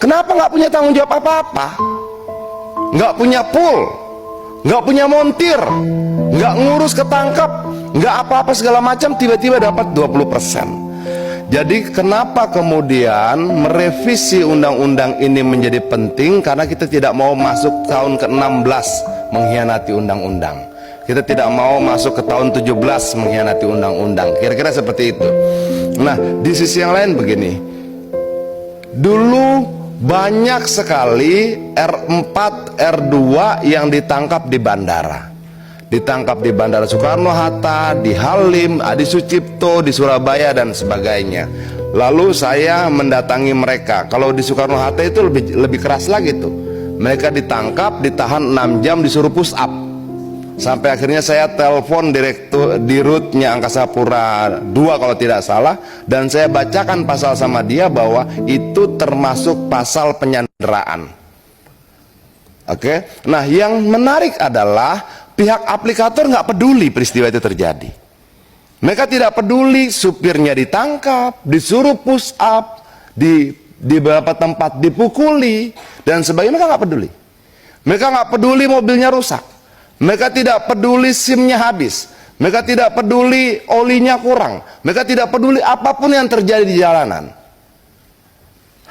Kenapa nggak punya tanggung jawab apa-apa? Nggak punya pool, nggak punya montir, nggak ngurus ketangkap, nggak apa-apa segala macam, tiba-tiba dapat 20%. Jadi kenapa kemudian merevisi undang-undang ini menjadi penting? Karena kita tidak mau masuk tahun ke-16 mengkhianati undang-undang. Kita tidak mau masuk ke tahun 17 mengkhianati undang-undang. Kira-kira seperti itu. Nah, di sisi yang lain begini. Dulu banyak sekali R4, R2 yang ditangkap di bandara. Ditangkap di Bandara Soekarno-Hatta, di Halim, Adi Sucipto, di Surabaya dan sebagainya. Lalu saya mendatangi mereka. Kalau di Soekarno-Hatta itu lebih keras lagi tuh. Mereka ditangkap, ditahan 6 jam, disuruh push up. Sampai akhirnya saya telepon direktur dirutnya Angkasa Pura II kalau tidak salah, dan saya bacakan pasal sama dia bahwa itu termasuk pasal penyanderaan. Oke. Nah, yang menarik adalah pihak aplikator nggak peduli peristiwa itu terjadi. Mereka tidak peduli supirnya ditangkap, disuruh push up, di beberapa tempat dipukuli dan sebagainya. Mereka nggak peduli. Mereka nggak peduli mobilnya rusak. Mereka tidak peduli SIM-nya habis. Mereka tidak peduli olinya kurang. Mereka tidak peduli apapun yang terjadi di jalanan.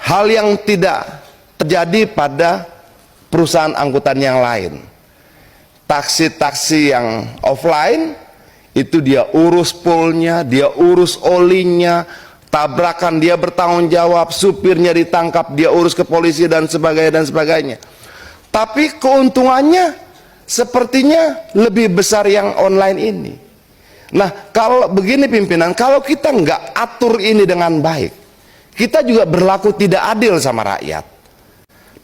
Hal yang tidak terjadi pada perusahaan angkutan yang lain. Taksi-taksi yang offline itu dia urus poolnya, dia urus olinya, tabrakan dia bertanggung jawab, supirnya ditangkap dia urus ke polisi dan sebagainya. Tapi keuntungannya sepertinya lebih besar yang online ini. Nah, kalau begini pimpinan, kalau kita nggak atur ini dengan baik, kita juga berlaku tidak adil sama rakyat.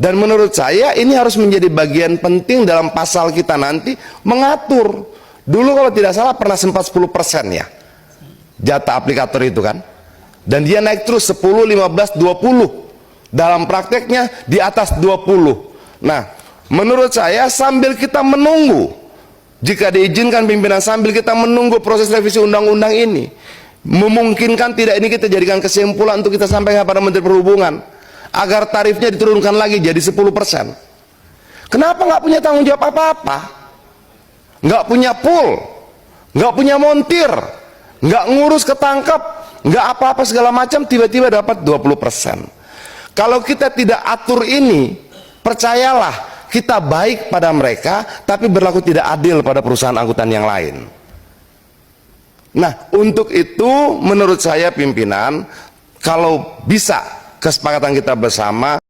Dan menurut saya ini harus menjadi bagian penting dalam pasal kita nanti mengatur. Dulu kalau tidak salah pernah sempat 10% ya jatah aplikator itu kan. Dan dia naik terus 10, 15, 20. Dalam prakteknya di atas 20. Nah, menurut saya sambil kita menunggu, jika diizinkan pimpinan, sambil kita menunggu proses revisi undang-undang ini, memungkinkan tidak ini kita jadikan kesimpulan untuk kita sampaikan kepada Menteri Perhubungan agar tarifnya diturunkan lagi jadi 10%. Kenapa nggak punya tanggung jawab apa-apa? Nggak punya pool, nggak punya montir, nggak ngurus ketangkap, nggak apa-apa segala macam, tiba-tiba dapat 20%. Kalau kita tidak atur ini, percayalah kita baik pada mereka, tapi berlaku tidak adil pada perusahaan angkutan yang lain. Nah, untuk itu menurut saya pimpinan, kalau bisa kesepakatan kita bersama